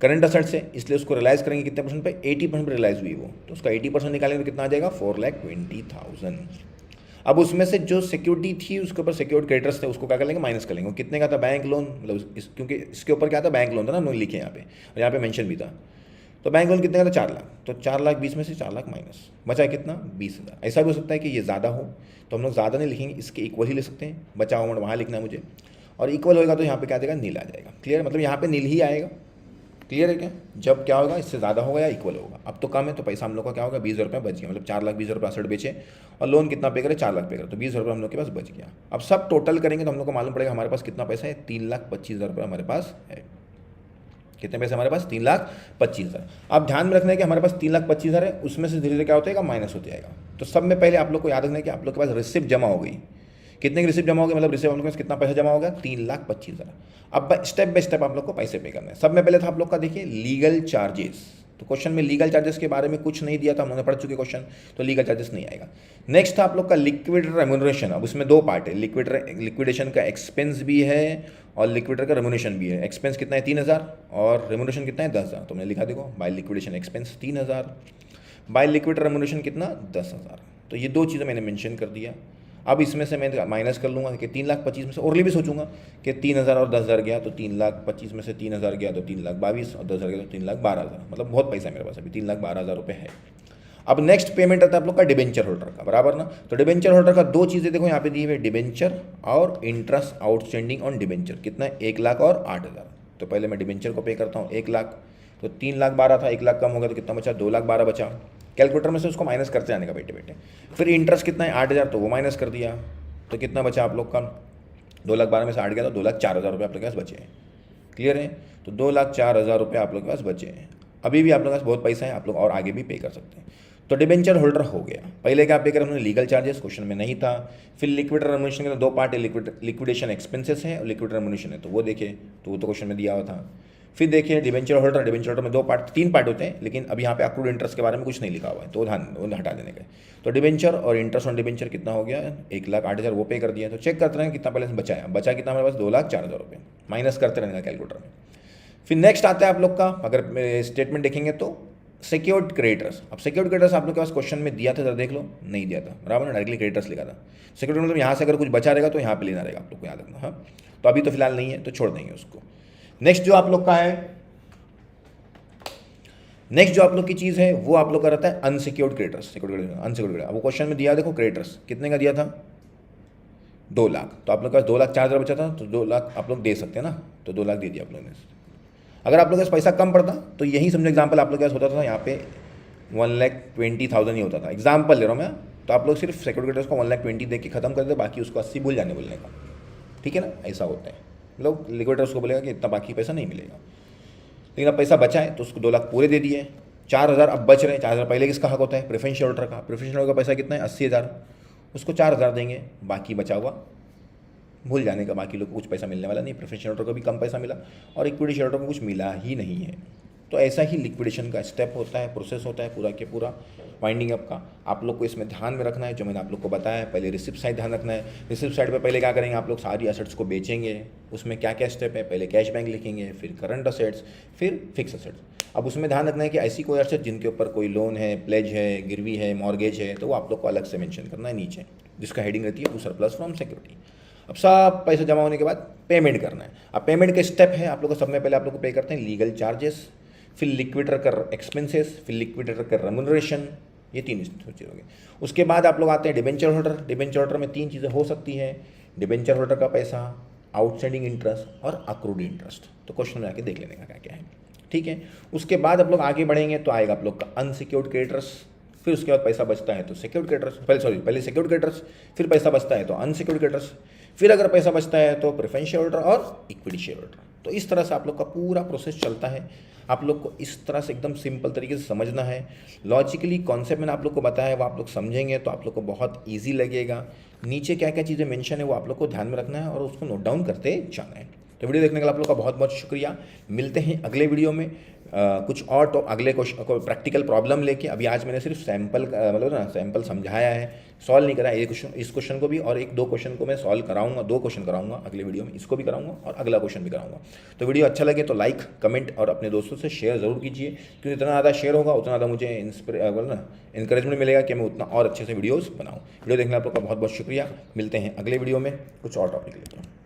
S1: करंट असेट से, इसलिए उसको रियलाइज करेंगे कितने परसेंट पे, 80% पे रियलाइज हुई वो, तो उसका 80% निकालेंगे तो कितना आ जाएगा, 4,20,000। अब उसमें से जो सिक्योरिटी थी उसके ऊपर सिक्योर्ड क्रेडिटर्स थे, उसको क्या कर लेंगे, माइनस कर लेंगे। कितने का था, बैंक लोन, मतलब क्योंकि इसके ऊपर क्या था, बैंक लोन था ना, हम लोग लिखे यहाँ पे, और यहाँ पे मेंशन भी था। तो बैंक लोन कितने का था, 4 लाख। तो 4 लाख 20 में से 4 लाख माइनस बचा कितना, 20,000। ऐसा भी हो सकता है कि ये ज़्यादा हो, तो हम लोग ज़्यादा नहीं लिखेंगे, इसके इक्वल ही ले सकते हैं, बचा अमाउंट वहाँ लिखना है मुझे, और इक्वल होगा तो यहाँ पे क्या देगा, नील आ जाएगा। क्लियर, मतलब यहाँ पे नील ही आएगा। क्लियर है क्या? जब क्या होगा, इससे ज़्यादा होगा या इक्वल होगा। अब तो कम है तो पैसा हम लोग का क्या होगा, 20,000 रुपये बच गया, मतलब 4,20,000 रुपये असेट बेचे और लोन कितना पे करे, 4 लाख पे करे, तो 20,000 रुपये हम लोग के पास बच गया। अब सब टोटल करेंगे तो हम लोग को मालूम पड़ेगा हमारे पास कितना पैसा है, 3,25,000 रुपये हमारे पास है। कितने पैसे हमारे पास, 3,25,000। अब ध्यान में रखना है कि हमारे पास 3,25,000 है, उसमें से धीरे धीरे क्या होता है, माइनस होते जाएगा। तो सब में पहले आप लोग को याद रखना है कि आप लोग के पास रिसिप्ट जमा हो गई। कितने की रिसिप्ट जमा हो गई, मतलब रिसिप्ट हम लोग के पास कितना पैसा जमा होगा, 3,25,000। अब स्टेप बाय स्टेप आप लोग को पैसे पे करना है। सब में पहले था आप लोग का, देखिए लीगल चार्जेस। तो क्वेश्चन में लीगल चार्जेस के बारे में कुछ नहीं दिया था, हम लोगों ने पढ़ चुके क्वेश्चन, तो लीगल चार्जेस नहीं आएगा। नेक्स्ट था आप लोग का लिक्विडेटर रेम्यूनरेशन। अब उसमें दो पार्ट है, लिक्विडेशन का एक्सपेंस भी है और लिक्विडेटर का रेम्यूनरेशन भी है। एक्सपेंस कितना है, 3,000, और रेम्यूनरेशन कितना है, 10,000। तो मैंने लिखा, देखो by liquidation expense 3,000, by liquidator remuneration कितना, 10,000। तो ये दो चीज़ें मैंने मेंशन कर दिया। अब इसमें से मैं माइनस कर लूँगा कि 3,25,000 में से, और भी सोचूंगा कि 3,000 और 10,000 गया, तो 3,25,000 में से 3,000 गया तो 3,22,000, और 10,000 गया तो 3,12,000, मतलब बहुत पैसा मेरे पास अभी 3,12,000 रुपये है। अब नेक्स्ट पेमेंट आता है आप लोग का डिबेंचर होल्डर का, बराबर ना। तो डिबेंचर होल्डर का दो चीज़ें देखो यहाँ पे दी हुई, डिबेंचर और इंटरेस्ट आउटस्टैंडिंग ऑन डिबेंचर, कितना है, 1 लाख और 8,000। तो पहले मैं डिबेंचर को पे करता हूँ 1 लाख, तो 3,12,000 था, 1 लाख कम हो गया तो कितना बचा, 2,12,000 बचा। कैलकुलेटर में से उसको माइनस करते जाने का बेटे बेटे। फिर इंटरेस्ट कितना है, 8,000, तो वो माइनस कर दिया, तो कितना बचा आप लोग का, 2,12,000 में से 8 गया तो 2,04,000 रुपये आप लोग के पास बचे हैं। क्लियर है? तो 2,04,000 रुपये आप लोग के पास बचे हैं। अभी भी आप लोग के पास बहुत पैसा है, आप लोग और आगे भी पे कर सकते हैं। तो डिबेंचर होल्डर हो गया। पहले क्या पे करें हमने, लीगल चार्जेस, क्वेश्चन में नहीं था। फिर लिक्विडेटर रेम्यूनरेशन के दो पार्ट है, लिक्विडेशन एक्सपेंसेस है और लिक्विड रेम्यूनरेशन है, तो वो देखे, तो वो तो क्वेश्चन में दिया हुआ था। फिर देखिए डिबेंचर होल्डर में दो पार्ट, 3 पार्ट होते हैं, लेकिन अभी यहाँ पे अक्रूड इंटरेस्ट के बारे में कुछ नहीं लिखा हुआ है, तो ध्यान हटा देने का। तो डिबेंचर और इंटरेस्ट ऑन डिबेंचर कितना हो गया, 1,08,000 वो पे कर दिया। तो चेक करते रहें कितना बैलेंस बचा कितना हमारे पास, 2,04,000 रुपये, माइनस करते रहने का कैलकुलेटर में। फिर नेक्स्ट आता है आप लोग का, अगर स्टेटमेंट देखेंगे तो सिक्योर्ड क्रेडिटर्स। अब सिक्योर्ड क्रेडिटर्स आप लोग के पास क्वेश्चन में दिया था, जरा देख लो, नहीं दिया था, बराबर ना, डायरेक्टली क्रेडिटर्स लिखा था। सिक्योर्ड मतलब यहाँ से अगर कुछ बचा रहेगा तो यहाँ पे लेना रहेगा, आप लोग को याद रखना। हाँ, तो अभी तो फिलहाल नहीं है, तो छोड़ देंगे उसको। नेक्स्ट जो आप लोग का है, नेक्स्ट जो आप लोग की चीज़ है वो आप लोग का रहता है अनसिक्योर्ड क्रेडिटर्स। अनसिक्योर्ड क्रेडिटर, वो क्वेश्चन में दिया, देखो क्रेडिटर्स कितने का दिया था, 2 लाख। तो आप लोग के पास 2,04,000 बचा था, तो 2 लाख आप लोग दे सकते हैं ना, तो 2 लाख दे दिया आप लोगों ने। अगर आप लोग के पास पैसा कम पड़ता तो यही समझो एग्जाम्पल आप लोग के पास होता था, यहाँ पे 1,20,000 ही होता था, एग्जाम्पल ले रहा हूँ मैं। तो आप लोग सिर्फ सिक्योर्ड क्रेडिटर्स को 1,20,000 दे के खत्म कर दे, बाकी उसको 80 भूल जाने बोलने का, ठीक है ना, ऐसा होता है। मतलब लिक्विडेटर उसको बोलेगा कि इतना बाकी पैसा नहीं मिलेगा। लेकिन अब पैसा बचा है तो उसको 2 लाख पूरे दे दिए, 4,000 अब बच रहे हैं। 4,000 पहले किसका हक होता है, प्रेफरेंस शेयर होल्डर का। प्रेफरेंस शेयर होल्डर का पैसा कितना है, 80,000, उसको 4,000 देंगे, बाकी बचा हुआ भूल जाने का, बाकी लोग को कुछ पैसा मिलने वाला नहीं। प्रेफरेंस शेयर होल्डर को भी कम पैसा मिला और इक्विटी शेयर होल्डर को कुछ मिला ही नहीं है। तो ऐसा ही लिक्विडेशन का स्टेप होता है, प्रोसेस होता है पूरा के पूरा वाइंडिंग अप का। आप लोग को इसमें ध्यान में रखना है, जो मैंने आप लोग को बताया है। पहले रिसिप्ट साइड ध्यान रखना है। रिसिप्ट साइड पे पहले क्या करेंगे, आप लोग सारी असेट्स को बेचेंगे। उसमें क्या क्या स्टेप है, पहले कैश बैंक लिखेंगे, फिर करंट असेट्स, फिर फिक्स असेट्स। अब उसमें ध्यान रखना है कि ऐसी कोई असेट जिनके ऊपर कोई लोन है, प्लेज है, गिरवी है, मॉर्गेज है, तो वो आप लोग को अलग से मेंशन करना है नीचे, जिसका हेडिंग रहती है टू सरप्लस फ्रॉम सिक्योरिटी। अब सब पैसा जमा होने के बाद पेमेंट करना है। अब पेमेंट के स्टेप है आप लोग को, सब में पहले आप लोग को पे करते हैं लीगल चार्जेस, फिर लिक्विडेटर का एक्सपेंसेस, फिर लिक्विडेटर का रेम्यूनरेशन, ये 3 चीज़ हो गई। उसके बाद आप लोग आते हैं डिबेंचर होल्डर। डिबेंचर होल्डर में 3 चीज़ें हो सकती हैं, डिबेंचर होल्डर का पैसा, आउटस्टैंडिंग इंटरेस्ट और अक्रूड इंटरेस्ट। तो क्वेश्चन में आके देख लेने का क्या क्या है, ठीक है। उसके बाद आप लोग आगे बढ़ेंगे तो आएगा आप लोग का अनसिक्योर्ड क्रेडिटर्स, फिर उसके बाद पैसा बचता है तो सिक्योर्ड क्रेडिटर्स, पहले सिक्योर्ड क्रेडिटर्स, फिर पैसा बचता है तो अनसिक्योर्ड क्रेडिटर्स, फिर अगर पैसा बचता है तो प्रेफरेंस शेयर होल्डर और इक्विटी शेयर होल्डर। तो इस तरह से आप लोग का पूरा प्रोसेस चलता है। आप लोग को इस तरह से एकदम सिंपल तरीके से समझना है। लॉजिकली कॉन्सेप्ट मैंने आप लोग को बताया है, वो आप लोग समझेंगे तो आप लोग को बहुत ईजी लगेगा। नीचे क्या क्या चीज़ें मेंशन है वो आप लोग को ध्यान में रखना है और उसको नोट डाउन करते जाना है। तो वीडियो देखने के लिए आप लोग का बहुत बहुत शुक्रिया। मिलते हैं अगले वीडियो में कुछ और तो अगले क्वेश्चन को प्रैक्टिकल प्रॉब्लम लेके। अभी आज मैंने सिर्फ सैंपल मतलब ना सैंपल समझाया है, सॉल्व नहीं करा। इस क्वेश्चन को भी और 1-2 क्वेश्चन को मैं सॉल्व कराऊंगा, 2 क्वेश्चन कराऊंगा अगले वीडियो में, इसको भी कराऊंगा और अगला क्वेश्चन भी कराऊंगा। तो वीडियो अच्छा लगे तो लाइक, कमेंट और अपने दोस्तों से शेयर ज़रूर कीजिए, क्योंकि जितना ज़्यादा शेयर होगा उतना ज़्यादा मुझे इंकरेजमेंट मिलेगा कि मैं उतना और अच्छे से वीडियोज़ बनाऊँ। वीडियो देखने आप लोग का बहुत बहुत शुक्रिया। मिलते हैं अगले वीडियो में कुछ और टॉपिक लेकर।